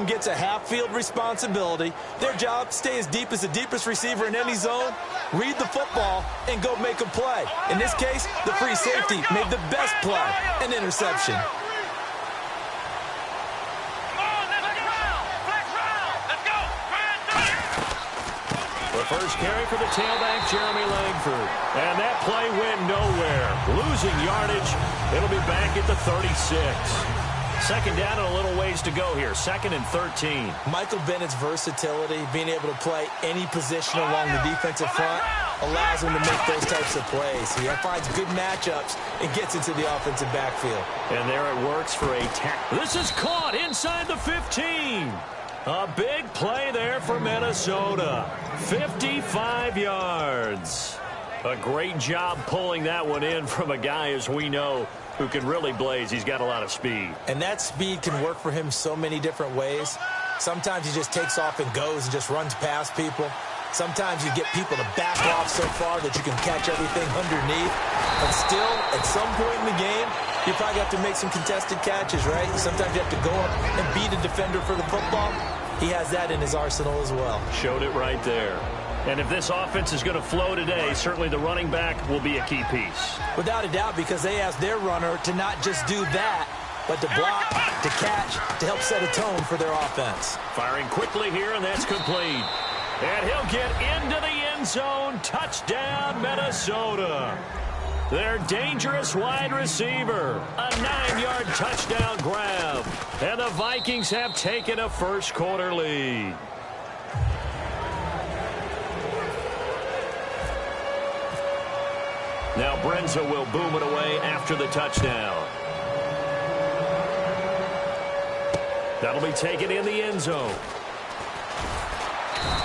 gets a half-field responsibility. Their job, stay as deep as the deepest receiver in any zone, read the football, and go make a play. In this case, the free safety made the best play, an interception. First carry for the tailback, Jeremy Langford. And that play went nowhere. Losing yardage. It'll be back at the 36. Second down and a little ways to go here. 2nd and 13. Michael Bennett's versatility, being able to play any position along the defensive front, allows him to make those types of plays. He finds good matchups and gets into the offensive backfield. And there it works for a tackle. This is caught inside the 15. A big play there for Minnesota. 55 yards. A great job pulling that one in from a guy, as we know, who can really blaze. He's got a lot of speed. And that speed can work for him so many different ways. Sometimes he just takes off and goes and just runs past people. Sometimes you get people to back off so far that you can catch everything underneath. But still, at some point in the game, you probably have to make some contested catches, right? Sometimes you have to go up and beat a defender for the football. He has that in his arsenal as well. Showed it right there. And if this offense is going to flow today, certainly the running back will be a key piece. Without a doubt, because they asked their runner to not just do that, but to block, to catch, to help set a tone for their offense. Firing quickly here, and that's complete. And he'll get into the end zone. Touchdown, Minnesota. Their dangerous wide receiver. A 9-yard touchdown grab. And the Vikings have taken a first-quarter lead. Now Brenza will boom it away after the touchdown. That'll be taken in the end zone.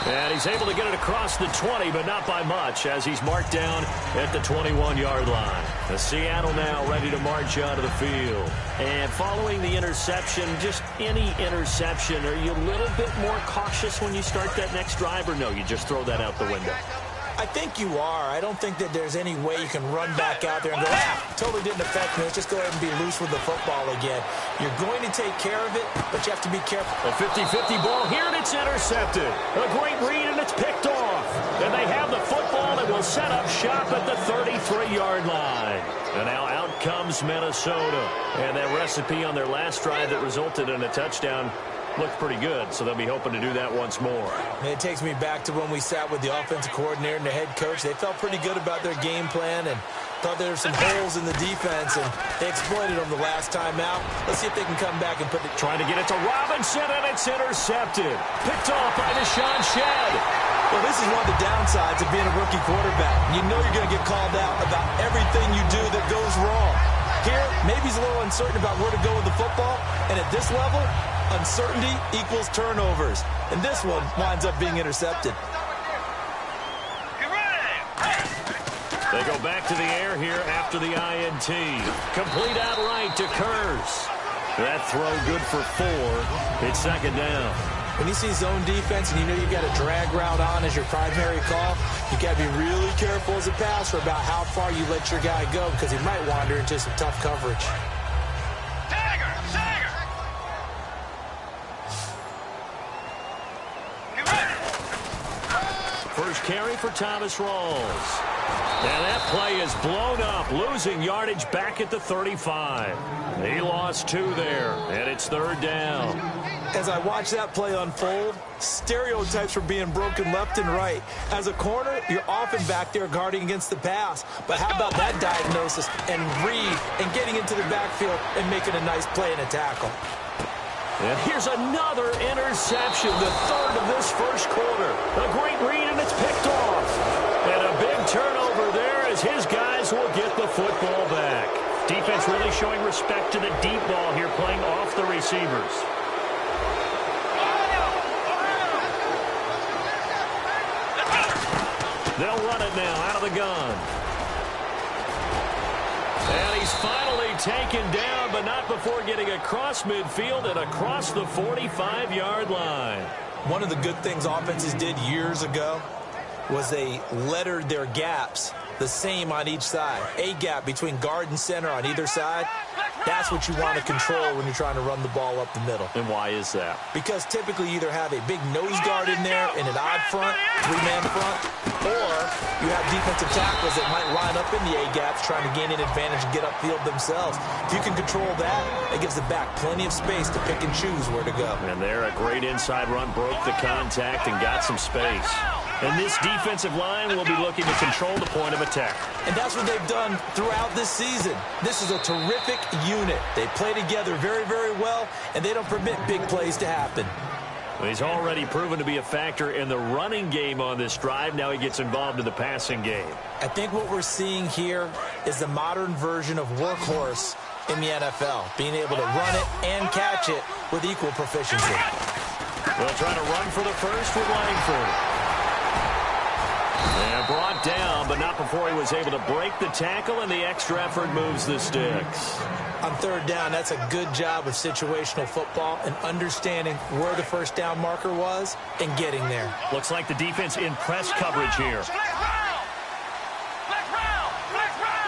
And he's able to get it across the 20, but not by much, as he's marked down at the 21-yard line. The Seattle now ready to march out of the field. And following the interception, just any interception, are you a little bit more cautious when you start that next drive, or no, you just throw that out the window? I think you are. I don't think that there's any way you can run back out there and go, totally didn't affect me. Let's just go ahead and be loose with the football again. You're going to take care of it, but you have to be careful. A 50-50 ball here, and it's intercepted. A great read, and it's picked off. And they have the football and will set up shop at the 33-yard line. And now out comes Minnesota. And that recipe on their last drive that resulted in a touchdown looked pretty good, so they'll be hoping to do that once more. And it takes me back to when we sat with the offensive coordinator and the head coach. They felt pretty good about their game plan and thought there were some holes in the defense, and they exploited them the last time out. Let's see if they can come back and put it. Trying to get it to Robinson, and it's intercepted. Picked off by Deshaun Shedd. Well, this is one of the downsides of being a rookie quarterback. You know you're going to get called out about everything you do that goes wrong. Here, maybe he's a little uncertain about where to go with the football, and at this level, uncertainty equals turnovers. And this one winds up being intercepted. They go back to the air here after the INT. Complete outright to Kurz. That throw good for 4. It's second down. When you see zone defense and you know you've got a drag route on as your primary call, you got to be really careful as a passer about how far you let your guy go, because he might wander into some tough coverage. First carry for Thomas Rawls. And that play is blown up, losing yardage back at the 35. He lost 2 there, and it's third down. As I watch that play unfold, stereotypes were being broken left and right. As a corner, you're often back there guarding against the pass. But how about that diagnosis and read and getting into the backfield and making a nice play and a tackle? And here's another interception, the third of this first quarter. A great read, and it's picked off. And a big turnover there as his guys will get the football back. Defense really showing respect to the deep ball here, playing off the receivers. They'll run it now out of the gun. And he's finally taken down, but not before getting across midfield and across the 45-yard line. One of the good things offenses did years ago was they lettered their gaps the same on each side. A gap between guard and center on either side. That's what you want to control when you're trying to run the ball up the middle. And why is that? Because typically you either have a big nose guard in there in an odd front, three-man front, or you have defensive tackles that might line up in the A-gaps trying to gain an advantage and get upfield themselves. If you can control that, it gives the back plenty of space to pick and choose where to go. And there, a great inside run, broke the contact and got some space. And this defensive line will be looking to control the point of attack. And that's what they've done throughout this season. This is a terrific unit. They play together very, very well, and they don't permit big plays to happen. Well, he's already proven to be a factor in the running game on this drive. Now he gets involved in the passing game. I think what we're seeing here is the modern version of workhorse in the NFL, being able to run it and catch it with equal proficiency. They'll try to run for the first with Langford. And brought down, but not before he was able to break the tackle, and the extra effort moves the sticks. On third down, that's a good job of situational football and understanding where the first down marker was and getting there. Looks like the defense in press coverage here.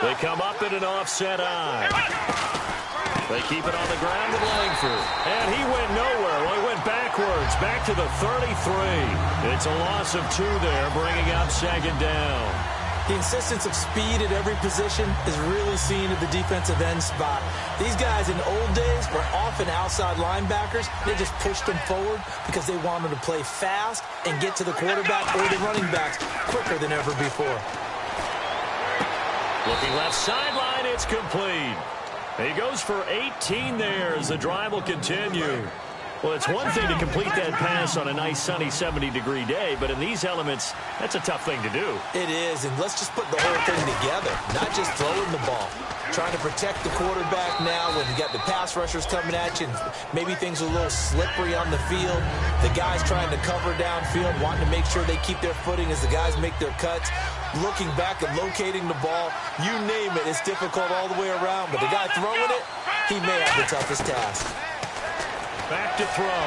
They come up in an offset eye. They keep it on the ground with Langford. And he went nowhere. Well, he went backwards, back to the 33. It's a loss of 2 there, bringing up second down. The insistence of speed at every position is really seen at the defensive end spot. These guys in old days were often outside linebackers. They just pushed them forward because they wanted to play fast and get to the quarterback or the running backs quicker than ever before. Looking left sideline, it's complete. He goes for 18 there as the drive will continue. Well, it's one thing to complete that pass on a nice sunny 70-degree day, but in these elements, that's a tough thing to do. It is, and let's just put the whole thing together, not just throwing the ball. Trying to protect the quarterback now when you got the pass rushers coming at you, and maybe things are a little slippery on the field. The guys trying to cover downfield, wanting to make sure they keep their footing as the guys make their cuts. Looking back and locating the ball, you name it, it's difficult all the way around. But the guy throwing it, he may have the toughest task. Back to throw.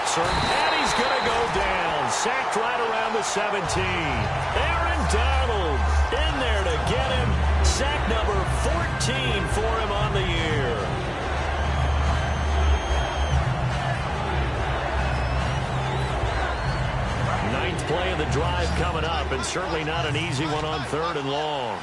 Serpatti's going to go down. Sacked right around the 17. Aaron Donald in there to get him. Sack number 14 for him on the year. Ninth play of the drive coming up, and certainly not an easy one on third and long.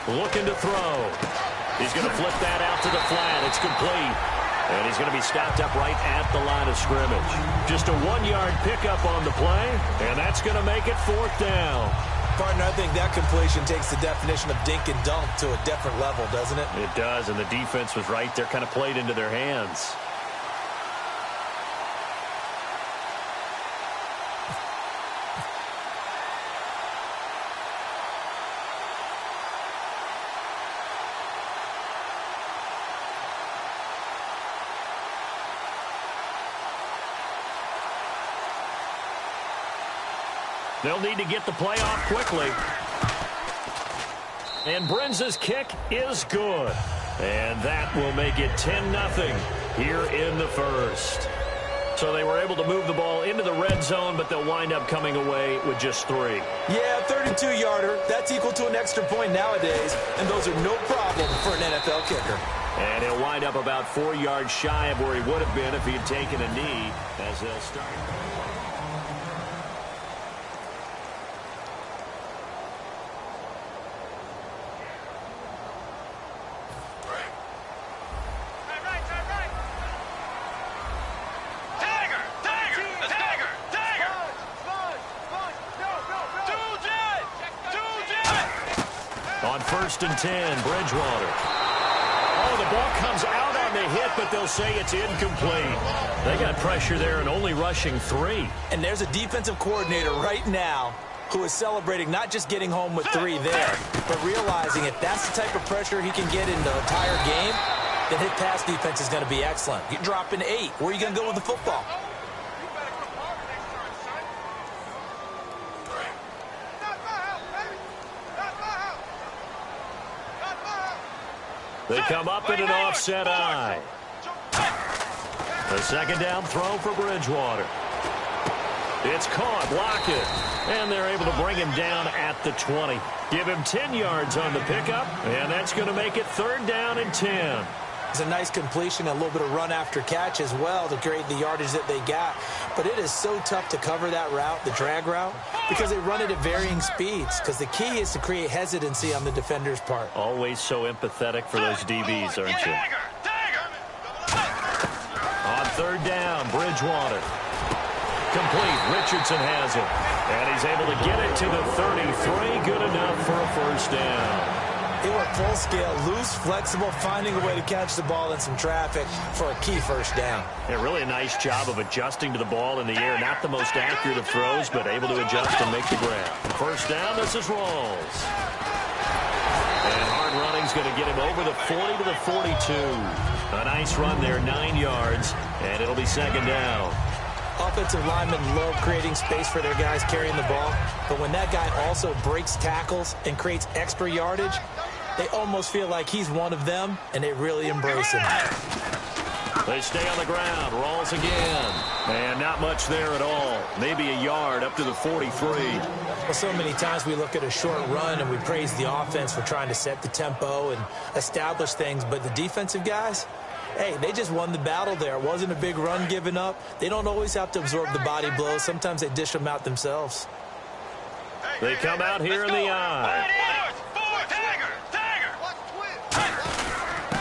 Looking to throw. He's going to flip that out to the flat. It's complete. And he's going to be stopped up right at the line of scrimmage. Just a 1-yard pickup on the play, and that's going to make it 4th down. Partner, I think that completion takes the definition of dink and dunk to a different level, doesn't it? It does, and the defense was right there, kind of played into their hands. They'll need to get the play off quickly. And Brenza's kick is good. And that will make it 10-0 here in the first. So they were able to move the ball into the red zone, but they'll wind up coming away with just 3. Yeah, 32-yarder. That's equal to an extra point nowadays, and those are no problem for an NFL kicker. And he'll wind up about 4 yards shy of where he would have been if he had taken a knee as they'll start. On 1st and 10, Bridgewater. Oh, the ball comes out on the hit, but they'll say it's incomplete. They got pressure there and only rushing 3. And there's a defensive coordinator right now who is celebrating not just getting home with 3 there, but realizing if that's the type of pressure he can get in the entire game, then his pass defense is going to be excellent. You're dropping 8. Where are you going to go with the football? They come up in an offset eye. The second down throw for Bridgewater. It's caught, block it. And they're able to bring him down at the 20. Give him 10 yards on the pickup, and that's going to make it 3rd down and 10. It's a nice completion, a little bit of run after catch as well to create the yardage that they got. But it is so tough to cover that route, the drag route, because they run it at varying speeds. Because the key is to create hesitancy on the defender's part. Always so empathetic for those DBs, aren't you? On 3rd down, Bridgewater. Complete. Richardson has it. And he's able to get it to the 33. Good enough for a 1st down. They were full scale, loose, flexible, finding a way to catch the ball in some traffic for a key 1st down. Yeah, really a nice job of adjusting to the ball in the air. Not the most accurate of throws, but able to adjust and make the grab. 1st down, this is Rawls. And hard running's going to get him over the 40 to the 42. A nice run there, 9 yards, and it'll be 2nd down. Offensive linemen love creating space for their guys carrying the ball, but when that guy also breaks tackles and creates extra yardage, they almost feel like he's one of them, and they really embrace him. They stay on the ground. Rawls again. And not much there at all. Maybe a yard up to the 43. Well, so many times we look at a short run and we praise the offense for trying to set the tempo and establish things, but the defensive guys, hey, they just won the battle there. It wasn't a big run given up. They don't always have to absorb the body blows. Sometimes they dish them out themselves. They come out here in the eye.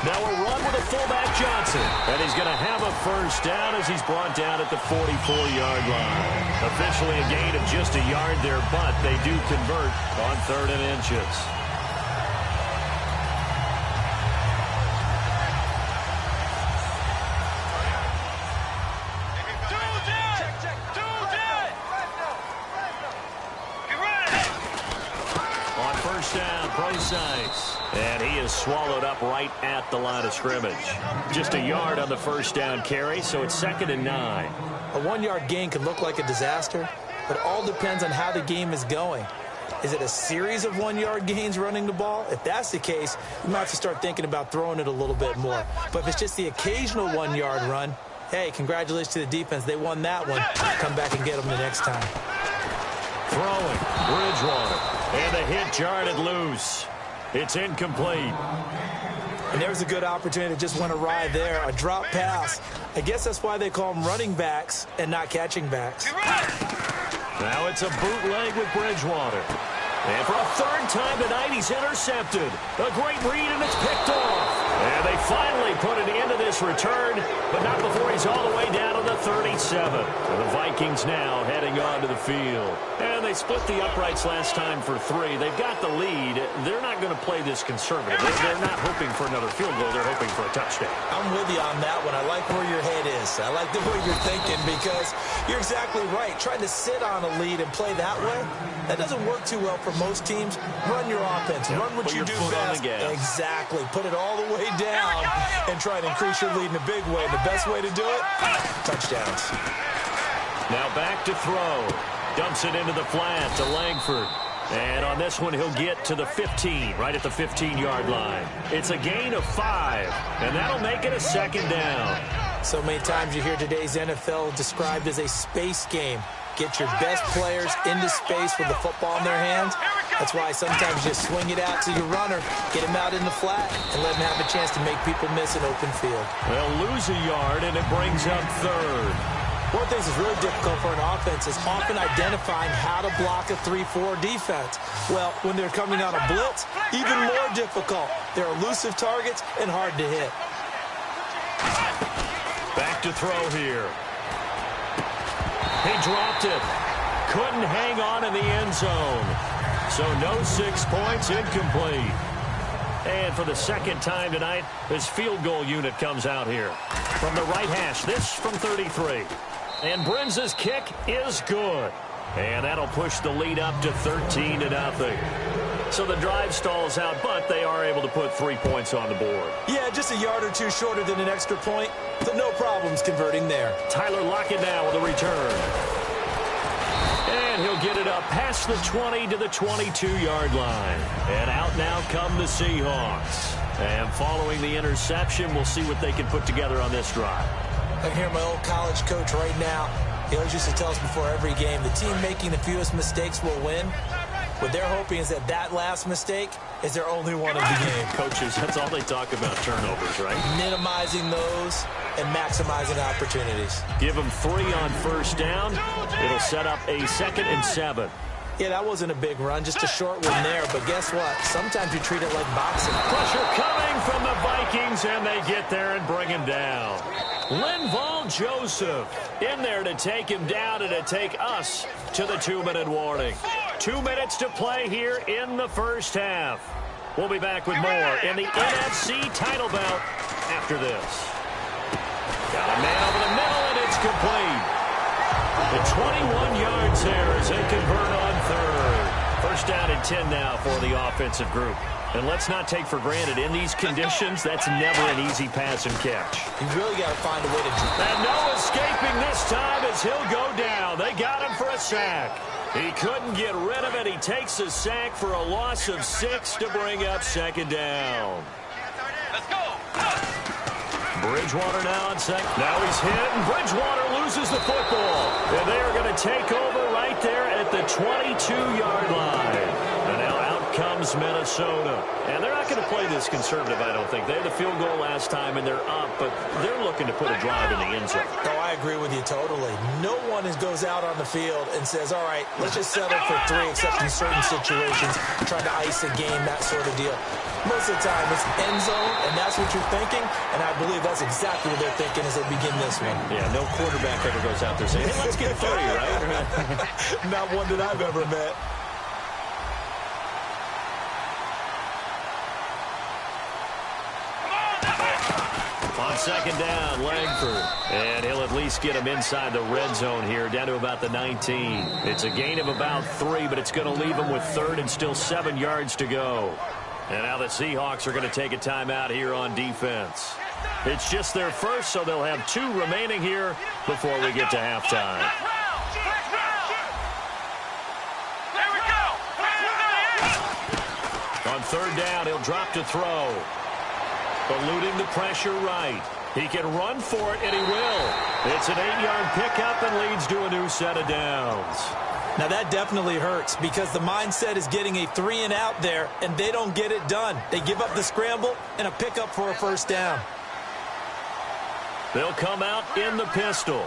Now a run with a fullback Johnson. And he's going to have a 1st down as he's brought down at the 44-yard line. Officially a gain of just a yard there, but they do convert on 3rd and inches. On 1st down, Procise. And he is swallowed up right at the line of scrimmage. Just a yard on the 1st down carry, so it's 2nd and 9. A 1-yard gain can look like a disaster, but it all depends on how the game is going. Is it a series of 1-yard gains running the ball? If that's the case, you might have to start thinking about throwing it a little bit more. But if it's just the occasional 1-yard run, hey, congratulations to the defense. They won that one. Come back and get them the next time. Throwing, Bridgewater. And the hit jarred it loose. It's incomplete. And there's a good opportunity that just went awry there. A drop pass. I guess that's why they call them running backs and not catching backs. Now it's a bootleg with Bridgewater. And for a 3rd time tonight, he's intercepted. A great read, and it's picked off. And they finally put an end to this return, but not before he's all the way down to the 37. And the Vikings now heading onto the field. And they split the uprights last time for 3. They've got the lead. They're not going to play this conservative. They're not hoping for another field goal. They're hoping for a touchdown. I'm with you on that one. I like where your head is. I like the way you're thinking because you're exactly right. Trying to sit on a lead and play that way, that doesn't work too well for most teams. Run your offense. Run what you do best. Exactly. Put it all the way down and try to increase your lead in a big way. The best way to do it, touchdowns. Now back to throw. Dumps it into the flat to Langford. And on this one, he'll get to the 15, right at the 15-yard line. It's a gain of 5, and that'll make it a 2nd down. So many times you hear today's NFL described as a space game. Get your best players into space with the football in their hands. That's why sometimes you just swing it out to your runner, get him out in the flat, and let him have a chance to make people miss an open field. They'll lose a yard, and it brings up 3rd. One of the things that's really difficult for an offense is often identifying how to block a 3-4 defense. Well, when they're coming on a blitz, even more difficult. They're elusive targets and hard to hit. Back to throw here. He dropped it. Couldn't hang on in the end zone. So no 6 points, incomplete. And for the 2nd time tonight, his field goal unit comes out here. From the right hash, this from 33. And Brinz's kick is good. And that'll push the lead up to 13-0. So the drive stalls out, but they are able to put 3 points on the board. Yeah, just a yard or two shorter than an extra point, so no problems converting there. Tyler Lockett now with a return. And he'll get it up past the 20 to the 22-yard line. And out now come the Seahawks. And following the interception, we'll see what they can put together on this drive. I can hear my old college coach right now. He always used to tell us before every game, the team making the fewest mistakes will win. What they're hoping is that last mistake is their only one of the game. Coaches, that's all they talk about, turnovers, right? Minimizing those and maximizing opportunities. Give them 3 on first down. It'll set up a 2nd and 7. Yeah, that wasn't a big run, just a short one there. But guess what? Sometimes you treat it like boxing. Pressure coming from the Vikings, and they get there and bring him down. Linval Joseph in there to take him down and to take us to the 2-minute warning. 2 minutes to play here in the first half. We'll be back with more in the NFC title bout after this. Got a man over the middle, and it's complete. The 21 yards there as they convert on third. First down and 10 now for the offensive group. And let's not take for granted, in these conditions, that's never an easy pass and catch. You really got to find a way to do that. And no escaping this time as he'll go down. They got him for a sack. He couldn't get rid of it. He takes a sack for a loss of 6 to bring up 2nd down. Let's go. Bridgewater now on second. Now he's hit, and Bridgewater loses the football. And they are going to take over right there at the 22-yard line. And now out comes Minnesota. And they're not going to play this conservative, I don't think. They had the field goal last time, and they're up, but they're looking to put a drive in the end zone. Oh, I agree with you totally. No one goes out on the field and says, all right, let's just settle for 3, except in certain situations, trying to ice a game, that sort of deal. Most of the time, it's end zone, and that's what you're thinking, and I believe that's exactly what they're thinking as they begin this one. Yeah, no quarterback ever goes out there saying, hey, let's get 30, right? Not one that I've ever met. On second down, Langford. And he'll at least get him inside the red zone here, down to about the 19. It's a gain of about 3, but it's going to leave him with 3rd and still 7 yards to go. And now the Seahawks are going to take a timeout here on defense. It's just their first, so they'll have 2 remaining here before we get to halftime. On 3rd down, he'll drop to throw. Eluding the pressure right. He can run for it, and he will. It's an 8-yard pickup and leads to a new set of downs. Now, that definitely hurts because the mindset is getting a 3-and-out there, and they don't get it done. They give up the scramble and a pickup for a first down. They'll come out in the pistol.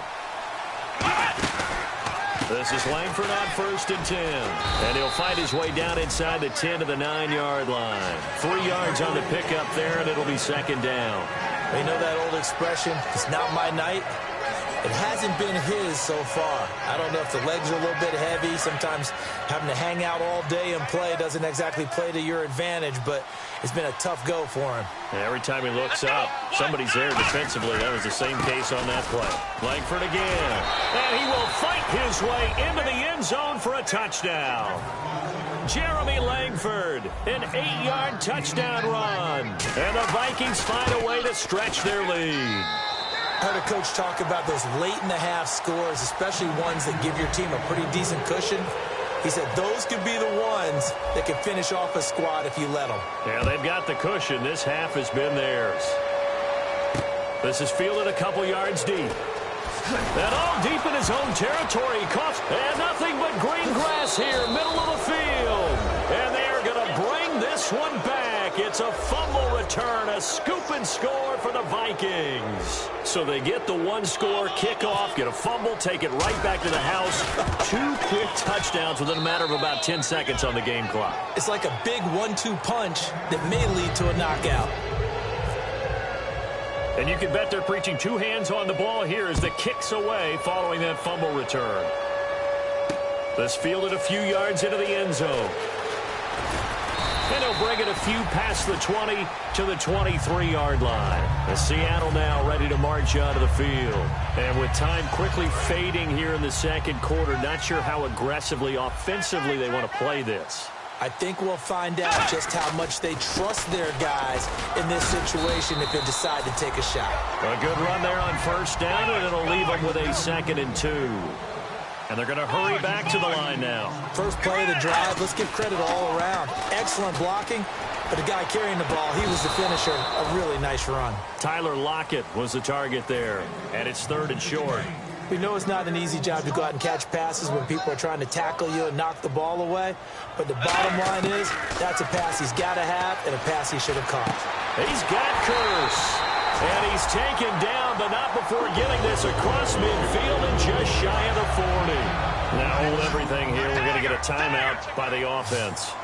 This is Langford on 1st and 10. And he'll fight his way down inside the 10 to the 9-yard line. 3 yards on the pickup there, and it'll be 2nd down. You know that old expression, it's not my night? It hasn't been his so far. I don't know if the legs are a little bit heavy. Sometimes having to hang out all day and play doesn't exactly play to your advantage, but it's been a tough go for him. And every time he looks up, somebody's there defensively. That was the same case on that play. Langford again. And he will fight his way into the end zone for a touchdown. Jeremy Langford, an 8-yard touchdown run. And the Vikings find a way to stretch their lead. I heard a coach talk about those late-in-the-half scores, especially ones that give your team a pretty decent cushion. He said those could be the ones that could finish off a squad if you let them. Yeah, they've got the cushion. This half has been theirs. This is fielded a couple yards deep. And all deep in his own territory. Coughs, and nothing but green grass here, middle of the field. And they are going to bring this one back. It's a fumble return, a scoop and score for the Vikings. So they get the 1-score kickoff, get a fumble, take it right back to the house. 2 quick touchdowns within a matter of about 10 seconds on the game clock. It's like a big 1-2 punch that may lead to a knockout. And you can bet they're preaching 2 hands on the ball here as the kick's away following that fumble return. This fielded a few yards into the end zone. And he'll bring it a few past the 20 to the 23-yard line. As Seattle now ready to march out of the field. And with time quickly fading here in the second quarter, not sure how aggressively, offensively they want to play this. I think we'll find out just how much they trust their guys in this situation if they decide to take a shot. A good run there on first down, and it'll leave them with a 2nd and 2. And they're going to hurry back to the line now. First play of the drive, let's give credit all around. Excellent blocking, but the guy carrying the ball, he was the finisher. A really nice run. Tyler Lockett was the target there, and it's 3rd and short. We know it's not an easy job to go out and catch passes when people are trying to tackle you and knock the ball away, but the bottom line is that's a pass he's got to have and a pass he should have caught. He's got Curse, and he's taken down, but not before getting this across midfield and just shy of the 40. Now hold everything here. We're going to get a timeout by the offense.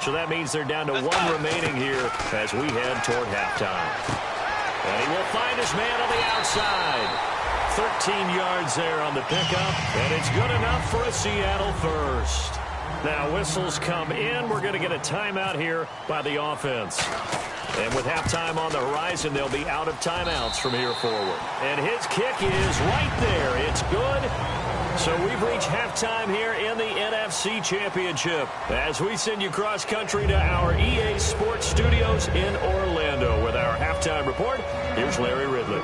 So that means they're down to 1 remaining here as we head toward halftime. And he will find his man on the outside. 13 yards there on the pickup, and it's good enough for a Seattle first. Now whistles come in. We're going to get a timeout here by the offense. And with halftime on the horizon, they'll be out of timeouts from here forward. And his kick is right there. It's good. So we've reached halftime here in the NFC Championship as we send you cross-country to our EA Sports Studios in Orlando with our halftime report. Here's Larry Ridley.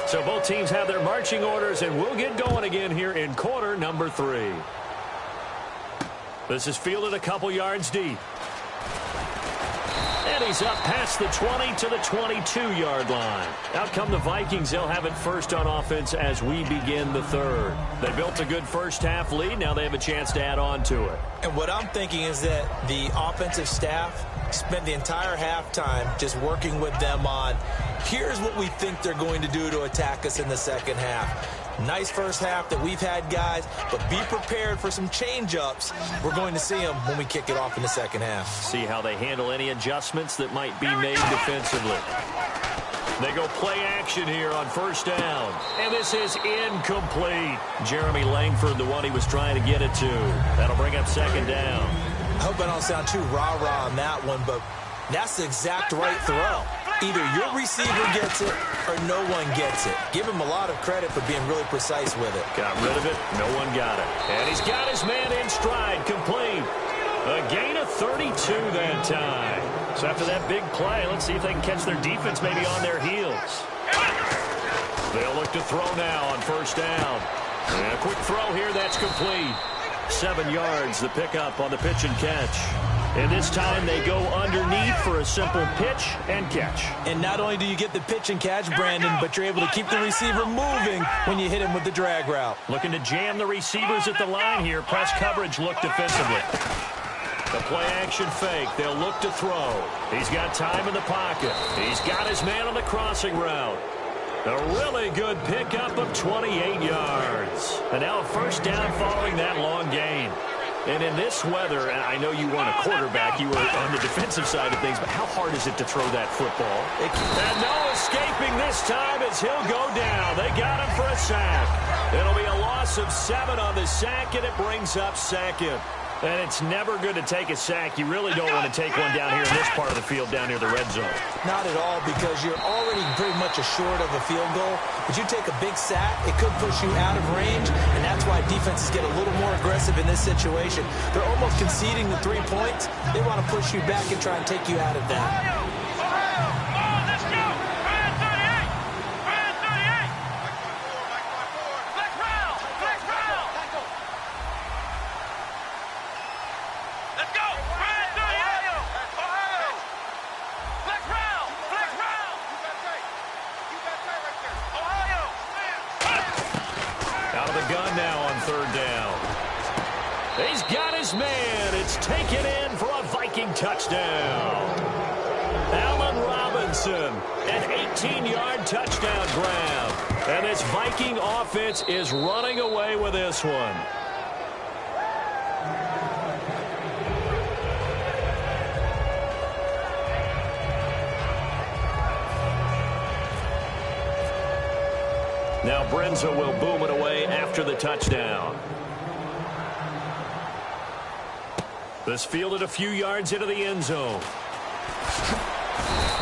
So both teams have their marching orders, and we'll get going again here in quarter number 3. This is fielded a couple yards deep. And he's up past the 20 to the 22-yard line. Out come the Vikings. They'll have it first on offense as we begin the 3rd. They built a good first-half lead. Now they have a chance to add on to it. And what I'm thinking is that the offensive staff spent the entire halftime just working with them on, here's what we think they're going to do to attack us in the second half. Nice first half that we've had, guys, but be prepared for some change-ups. We're going to see them when we kick it off in the second half. See how they handle any adjustments that might be made defensively. They go play action here on first down. And this is incomplete. Jeremy Langford, the one he was trying to get it to. That'll bring up second down. I hope I don't sound too rah-rah on that one, but that's the exact right throw. Either your receiver gets it or no one gets it. Give him a lot of credit for being really precise with it. Got rid of it. No one got it. And he's got his man in stride, complete. A gain of 32 that time. So after that big play, let's see if they can catch their defense maybe on their heels. They'll look to throw now on first down. And a quick throw here, that's complete. 7 yards, the pickup on the pitch and catch. And this time they go underneath for a simple pitch and catch. And not only do you get the pitch and catch, Brandon, but you're able to keep the receiver moving when you hit him with the drag route. Looking to jam the receivers at the line here. Press coverage look defensively. The play action fake. They'll look to throw. He's got time in the pocket. He's got his man on the crossing route. A really good pickup of 28 yards. And now a first down following that long gain. And in this weather, and I know you weren't a quarterback, you were on the defensive side of things, but how hard is it to throw that football? And no escaping this time as he'll go down. They got him for a sack. It'll be a loss of 7 on the sack, and it brings up second. And it's never good to take a sack. You really don't want to take one down here in this part of the field, down near the red zone. Not at all, because you're already pretty much assured of a field goal. But you take a big sack, it could push you out of range, and that's why defenses get a little more aggressive in this situation. They're almost conceding the 3 points. They want to push you back and try and take you out of that. Touchdown. Allen Robinson, an 18-yard touchdown grab. And this Viking offense is running away with this one. Now Brenza will boom it away after the touchdown. This fielded a few yards into the end zone.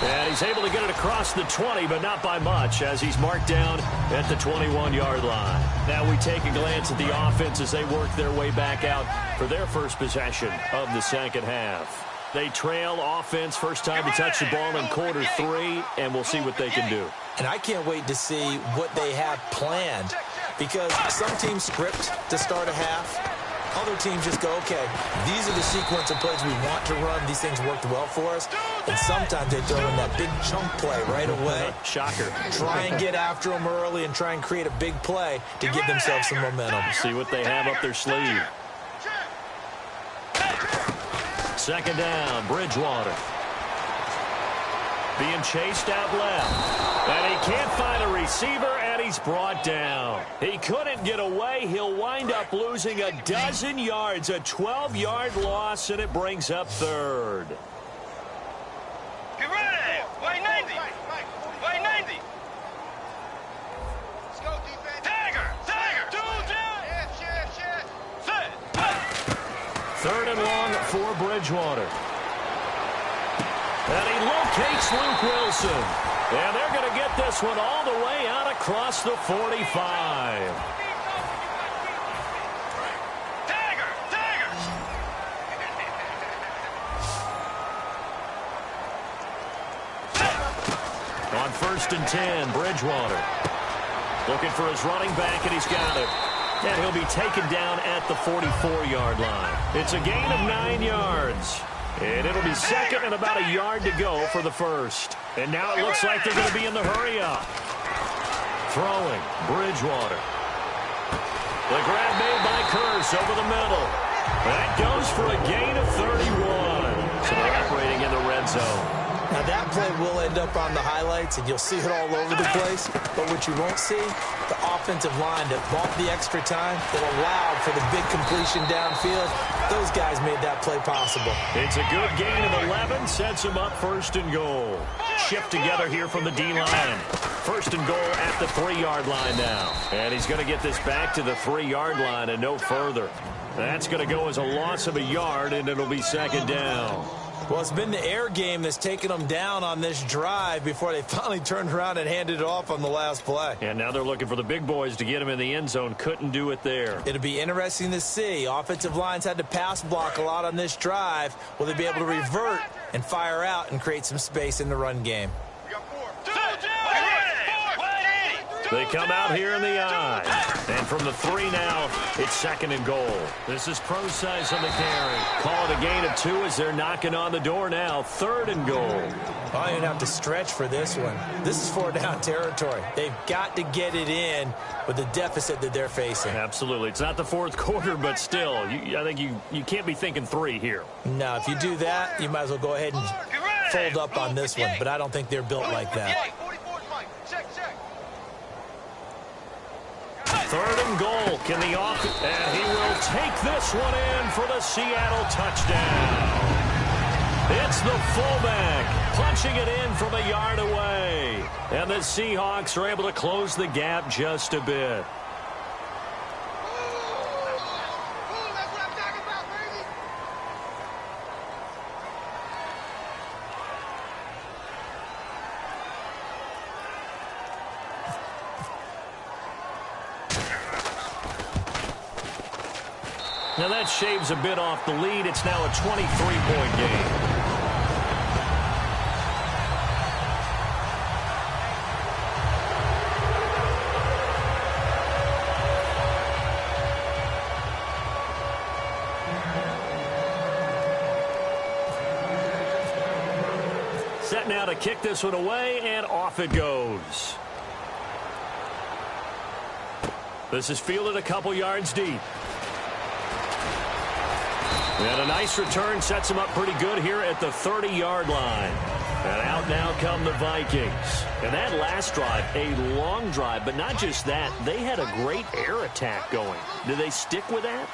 And he's able to get it across the 20, but not by much, as he's marked down at the 21-yard line. Now we take a glance at the offense as they work their way back out for their first possession of the second half. They trail offense, first time to touch the ball in quarter 3, and we'll see what they can do. And I can't wait to see what they have planned, because some teams script to start a half. Other teams just go, okay, these are the sequence of plays we want to run. These things worked well for us. And sometimes they throw in that big chunk play right away. Shocker. Try and get after them early and try and create a big play to give themselves some momentum. See what they have up their sleeve. Second down, Bridgewater. Being chased out left. And he can't find a receiver, and he's brought down. He couldn't get away. He'll wind up losing a dozen yards, a 12-yard loss, and it brings up third. Get ready! Way 90! Way 90! Let's go, defense. Tiger! Third and long for Bridgewater. And he locates Luke Wilson. And they're going to get this one all the way out across the 45. On 1st and 10, Bridgewater. Looking for his running back, and he's got it. And he'll be taken down at the 44-yard line. It's a gain of 9 yards. And it'll be second and about a yard to go for the first. And now it looks like they're going to be in the hurry-up. Throwing, Bridgewater. The grab made by Curse over the middle. That goes for a gain of 31. So they're operating in the red zone. Now, that play will end up on the highlights, and you'll see it all over the place. But what you won't see, the offensive line that bought the extra time, that allowed for the big completion downfield. Those guys made that play possible. It's a good gain of 11, sets him up 1st and goal. Shift together here from the D-line. 1st and goal at the 3-yard line now. And he's going to get this back to the 3-yard line and no further. That's going to go as a loss of a yard, and it'll be second down. Well, it's been the air game that's taken them down on this drive before they finally turned around and handed it off on the last play. And now they're looking for the big boys to get him in the end zone. Couldn't do it there. It'll be interesting to see. Offensive lines had to pass block a lot on this drive. Will they be able to revert and fire out and create some space in the run game? They come out here in the eye. And from the 3 now, it's 2nd and goal. This is Procise on the carry. Call it a gain of 2 as they're knocking on the door now. 3rd and goal. I don't even have to stretch for this one. This is 4-down territory. They've got to get it in with the deficit that they're facing. Absolutely. It's not the 4th quarter, but still, I think you can't be thinking 3 here. No, if you do that, you might as well go ahead and fold up on this one. But I don't think they're built like that. 3rd and goal. Can the offense... And he will take this one in for the Seattle touchdown. It's the fullback punching it in from a yard away. And the Seahawks are able to close the gap just a bit. Now that shaves a bit off the lead. It's now a 23-point game. Set now to kick this one away, and off it goes. This is fielded a couple yards deep. And a nice return sets him up pretty good here at the 30-yard line. And out now come the Vikings. And that last drive, a long drive, but not just that. They had a great air attack going. Do they stick with that?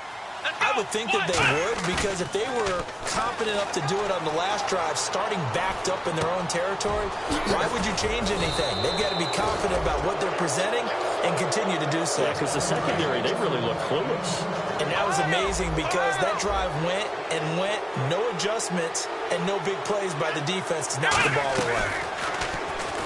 I would think that they would, because if they were confident enough to do it on the last drive, starting backed up in their own territory, why would you change anything? They've got to be confident about what they're presenting and continue to do so. Yeah, because the secondary, they really look clueless. And that was amazing because that drive went and went, no adjustments and no big plays by the defense to knock the ball away.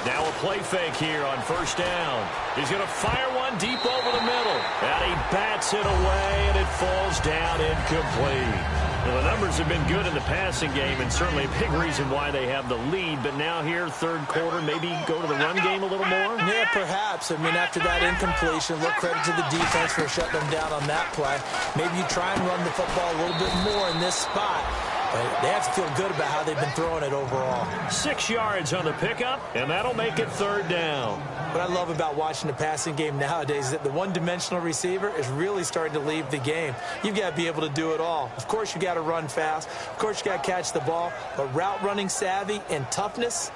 Now a play fake here on 1st down. He's going to fire one deep over the middle. And he bats it away, and it falls down incomplete. Well, the numbers have been good in the passing game, and certainly a big reason why they have the lead. But now here, 3rd quarter, maybe go to the run game a little more? Yeah, Perhaps. I mean, after that incompletion, look, credit to the defense for shutting them down on that play. Maybe you try and run the football a little bit more in this spot. But they have to feel good about how they've been throwing it overall. 6 yards on the pickup, and that'll make it 3rd down. What I love about watching the passing game nowadays is that the one-dimensional receiver is really starting to leave the game. You've got to be able to do it all. Of course, you got to run fast. Of course, you got to catch the ball. But route running savvy and toughness,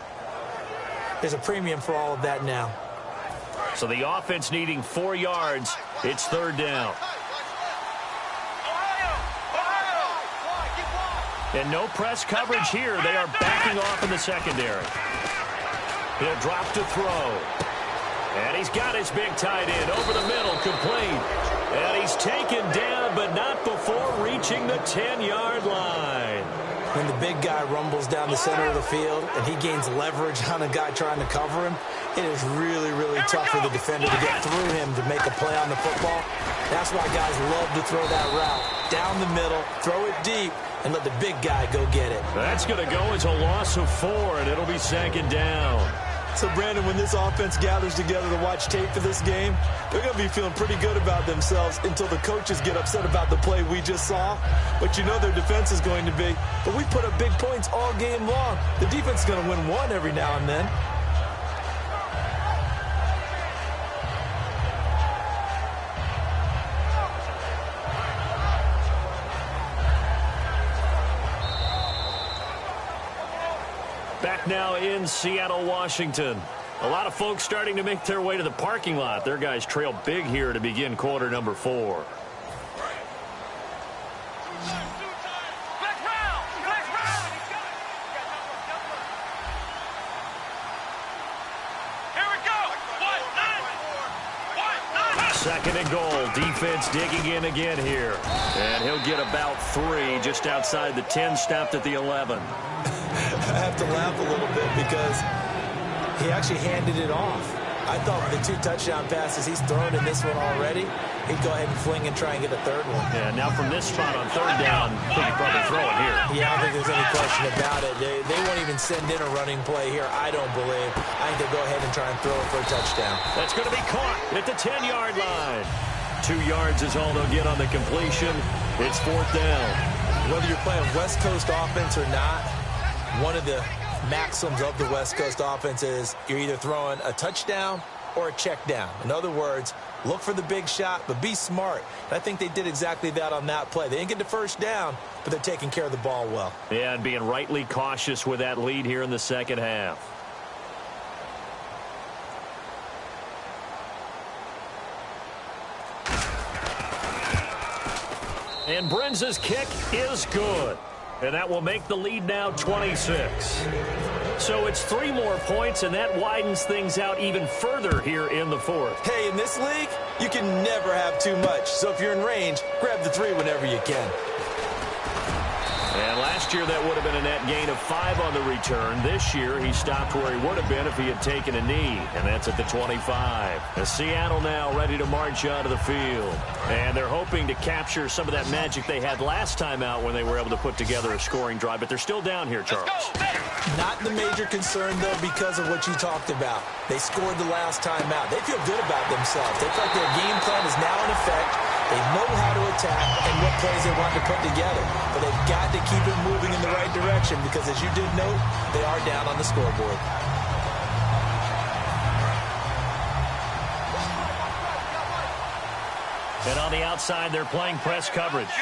there's a premium for all of that now. So the offense needing 4 yards. It's 3rd down. And no press coverage here. They are backing off in the secondary. He'll drop to throw. And he's got his big tight end over the middle, complete. And he's taken down, but not before reaching the 10-yard line. When the big guy rumbles down the center of the field and he gains leverage on a guy trying to cover him, it is really, really tough for the defender to get through him to make a play on the football. That's why guys love to throw that route. Down the middle, throw it deep, and let the big guy go get it. That's going to go as a loss of 4, and it'll be 2nd down. So, Brandon, when this offense gathers together to watch tape for this game, they're going to be feeling pretty good about themselves until the coaches get upset about the play we just saw. But you know their defense is going to be. But we put up big points all game long. The defense is going to win one every now and then. Back now in Seattle, Washington. A lot of folks starting to make their way to the parking lot. Their guys trail big here to begin quarter number 4. Second and goal. Defense digging in again here. And he'll get about 3 just outside the 10, stopped at the 11. I have to laugh a little bit because he actually handed it off. I thought with the 2 touchdown passes he's thrown in this one already, he'd go ahead and fling and try and get a 3rd one. Yeah, now from this spot on 3rd down, I think he'd probably throw it here. Yeah, I don't think there's any question about it. They won't even send in a running play here, I don't believe. I think they'll go ahead and try and throw it for a touchdown. That's going to be caught at the 10-yard line. 2 yards is all they'll get on the completion. It's 4th down. Whether you're playing West Coast offense or not, one of the maxims of the West Coast offense is you're either throwing a touchdown or a check down. In other words, look for the big shot, but be smart. And I think they did exactly that on that play. They didn't get the first down, but they're taking care of the ball well. Yeah, and being rightly cautious with that lead here in the second half. And Brenza's kick is good. And that will make the lead now 26. So it's 3 more points, and that widens things out even further here in the 4th. Hey, in this league, you can never have too much. So if you're in range, grab the 3 whenever you can. And last year, that would have been a net gain of 5 on the return. This year, he stopped where he would have been if he had taken a knee, and that's at the 25. As Seattle now ready to march onto the field. And they're hoping to capture some of that magic they had last time out when they were able to put together a scoring drive, but they're still down here, Charles. Not the major concern, though, because of what you talked about. They scored the last time out. They feel good about themselves. They feel like their game plan is now in effect. They know how to attack and what plays they want to put together. But they've got to keep it moving in the right direction because, as you did note, they are down on the scoreboard. And on the outside, they're playing press coverage.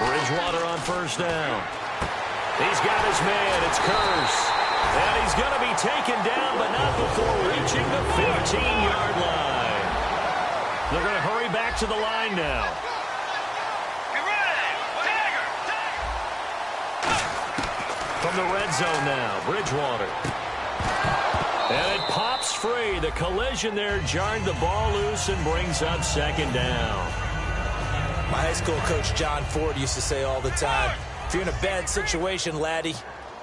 Bridgewater on 1st down. He's got his man. It's Curse. And he's going to be taken down, but not before reaching the 15-yard line. They're going to hurry back to the line now. From the red zone now, Bridgewater. And it pops free. The collision there jarred the ball loose and brings up 2nd down. My high school coach, John Ford, used to say all the time, if you're in a bad situation, laddie,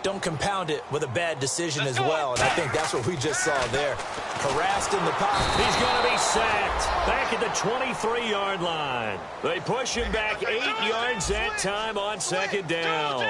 don't compound it with a bad decision as well. And I think that's what we just saw there. Harassed in the pocket. He's going to be sacked back at the 23-yard line. They push him back 8 yards that time on second down.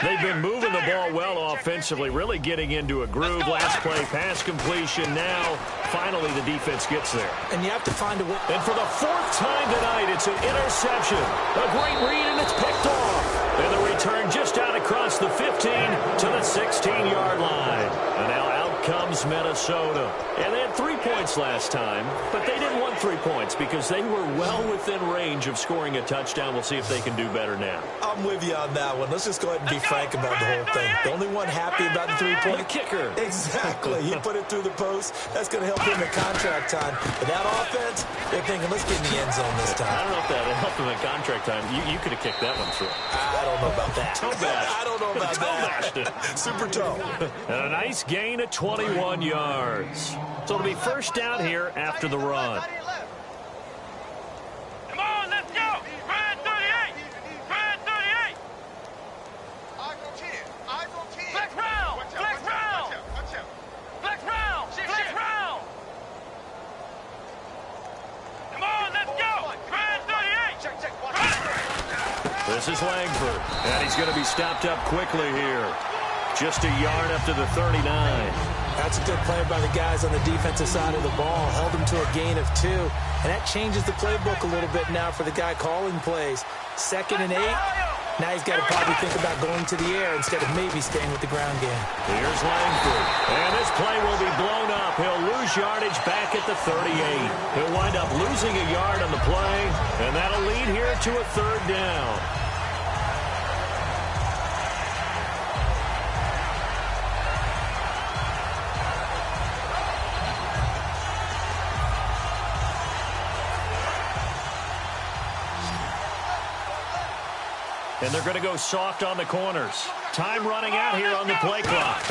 They've been moving the ball well offensively, really getting into a groove. Last play, pass completion. Now, finally, the defense gets there. And you have to find a way. And for the 4th time tonight, it's an interception. A great read, and it's picked off. And the return just out across the 15 to the 16-yard line. And now out comes Minnesota. And they had 3 points last time, but they didn't want 3 points because they were well within range of scoring a touchdown. We'll see if they can do better now. I'm with you on that one. Let's just go ahead and be frank about the whole thing. The only one happy about the 3-point. The kicker. Exactly. He put it through the post. That's going to help him at contract time. But that offense, they're thinking, let's get in the end zone this time. I don't know if that helped him at contract time. You could have kicked that one through. I don't know about that. Toe bashed. I don't know about that. Super toe. And a nice gain of 21 yards. So it'll be first down here after the run. Come on, let's go. Red 38. Red 38. Eyes on 10. Eyes on 10. Flex round. Flex round. Flex round. Flex round. Come on, let's go. Red 38. Check. This is Langford, and he's going to be stopped up quickly here. Just a yard up to the 39. That's a good play by the guys on the defensive side of the ball. Held them to a gain of 2. And that changes the playbook a little bit now for the guy calling plays. 2nd and 8. Now he's got to probably think about going to the air instead of maybe staying with the ground game. Here's Langford. And this play will be blown up. He'll lose yardage back at the 38. He'll wind up losing a yard on the play. And that'll lead here to a 3rd down. And they're going to go soft on the corners. Time running out here on the play clock.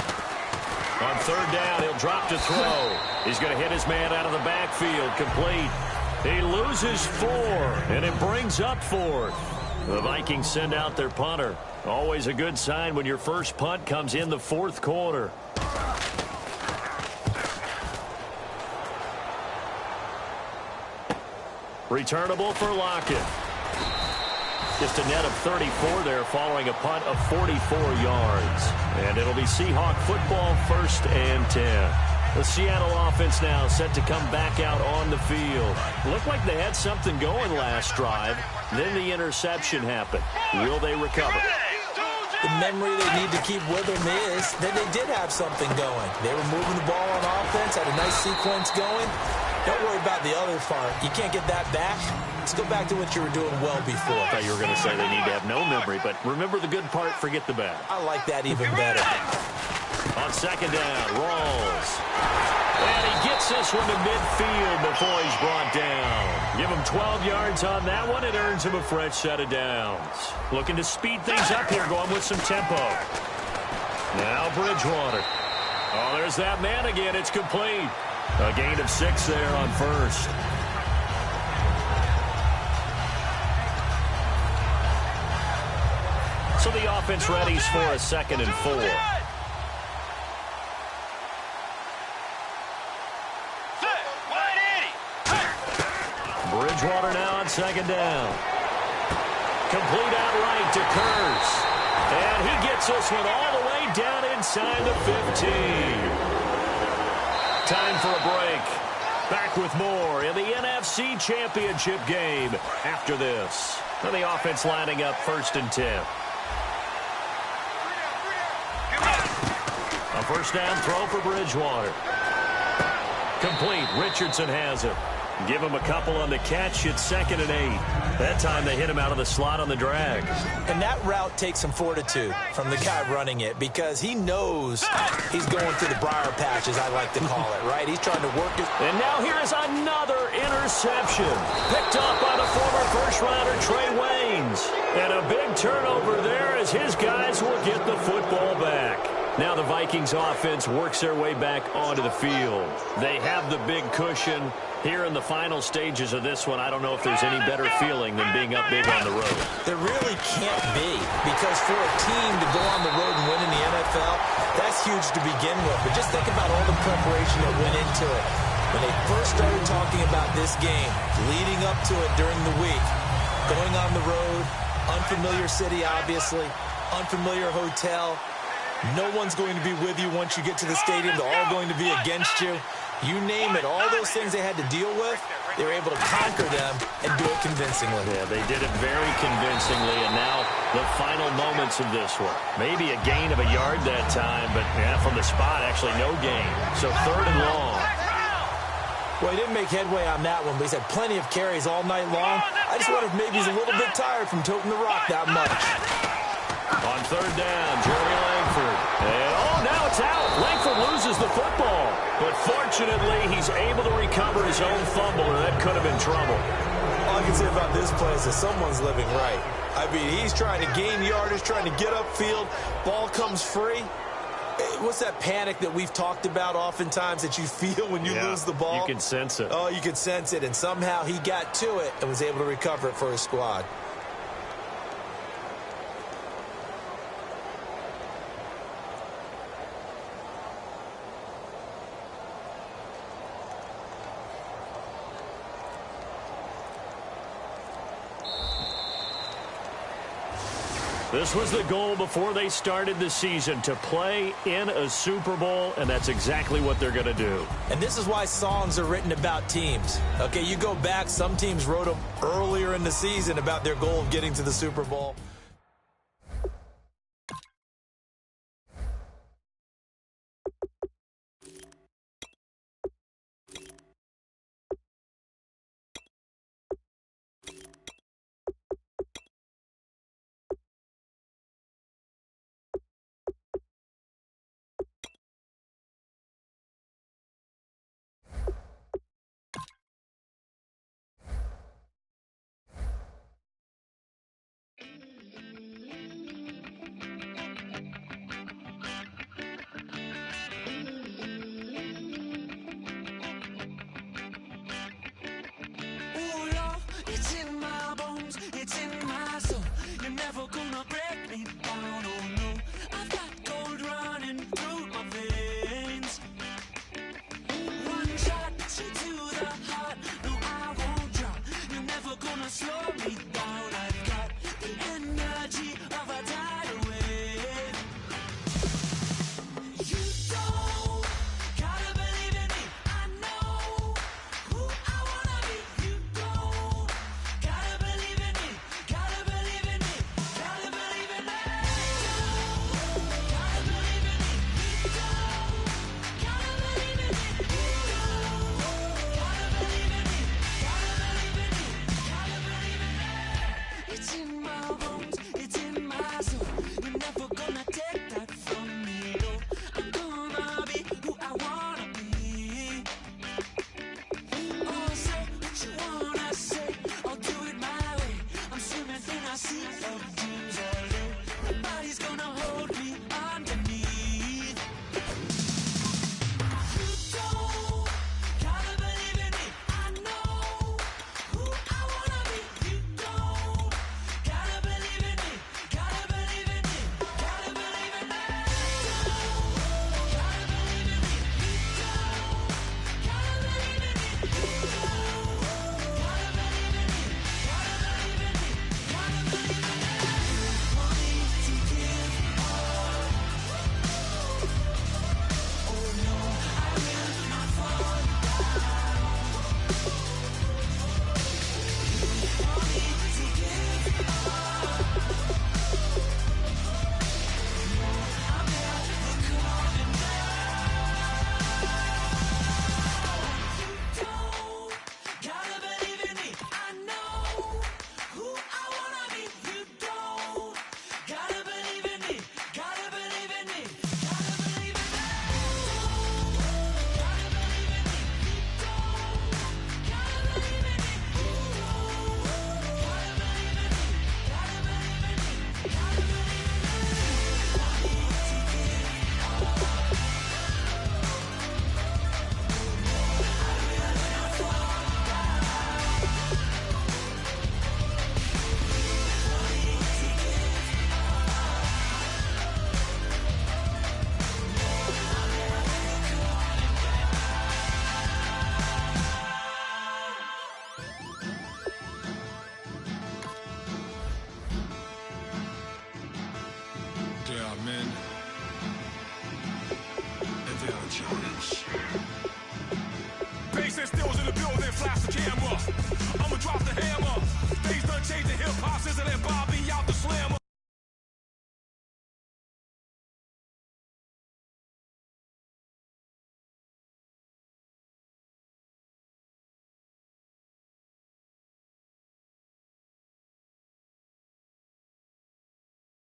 On 3rd down, he'll drop to throw. He's going to hit his man out of the backfield. Complete. He loses 4, and it brings up 4th. The Vikings send out their punter. Always a good sign when your first punt comes in the 4th quarter. Returnable for Lockett. Just a net of 34 there following a punt of 44 yards. And it'll be Seahawk football, 1st and 10. The Seattle offense now set to come back out on the field. Looked like they had something going last drive. Then the interception happened. Will they recover? The memory they need to keep with them is that they did have something going. They were moving the ball on offense, had a nice sequence going. Don't worry about the other part. You can't get that back. Let's go back to what you were doing well before. I thought you were going to say they need to have no memory, but remember the good part, forget the bad. I like that even better. On 2nd down, Rawls. And he gets this one to midfield before he's brought down. Give him 12 yards on that one. It earns him a fresh set of downs. Looking to speed things up here, going with some tempo. Now Bridgewater. Oh, there's that man again. It's complete. A gain of 6 there on 1st. So the offense readies for a 2nd and 4. Bridgewater now on 2nd down. Complete outright to Kurtz. And he gets this one all the way down inside the 15. Time for a break. Back with more in the NFC Championship game after this. And the offense lining up 1st and 10. A 1st down throw for Bridgewater. Complete. Richardson has it. Give him a couple on the catch. It's 2nd and 8. That time they hit him out of the slot on the drag. And that route takes some fortitude from the guy running it because he knows he's going through the briar patch, as I like to call it, right? He's trying to work it. And now here is another interception. Picked up by the former first-rounder Trey Waynes. And a big turnover there as his guys will get the football back. Now the Vikings offense works their way back onto the field. They have the big cushion. Here in the final stages of this one, I don't know if there's any better feeling than being up big on the road. There really can't be, because for a team to go on the road and win in the NFL, that's huge to begin with. But just think about all the preparation that went into it. When they first started talking about this game, leading up to it during the week, going on the road, unfamiliar city, obviously, unfamiliar hotel. No one's going to be with you once you get to the stadium. They're all going to be against you. You name it, all those things they had to deal with, they were able to conquer them and do it convincingly. Yeah, they did it very convincingly, and now the final moments of this one. Maybe a gain of a yard that time, but yeah, from the spot, actually no gain. So 3rd and long. Well, he didn't make headway on that one, but he's had plenty of carries all night long. I just wonder if maybe he's a little bit tired from toting the rock that much. On 3rd down, Jeremy Langford. And, now it's out. Langford loses the football. But fortunately, he's able to recover his own fumble, or that could have been trouble. All I can say about this play is that someone's living right. I mean, he's trying to gain yardage, trying to get upfield. Ball comes free. What's that panic that we've talked about oftentimes that you feel when you lose the ball? You can sense it. Oh, you can sense it. And somehow he got to it and was able to recover it for his squad. This was the goal before they started the season, to play in a Super Bowl, and that's exactly what they're going to do. And this is why songs are written about teams. Okay, you go back, some teams wrote them earlier in the season about their goal of getting to the Super Bowl. Bass and stills in the building, flash the camera. I'ma drop the hammer. Things done changed in hip-hop since I let Bobby out the slammer.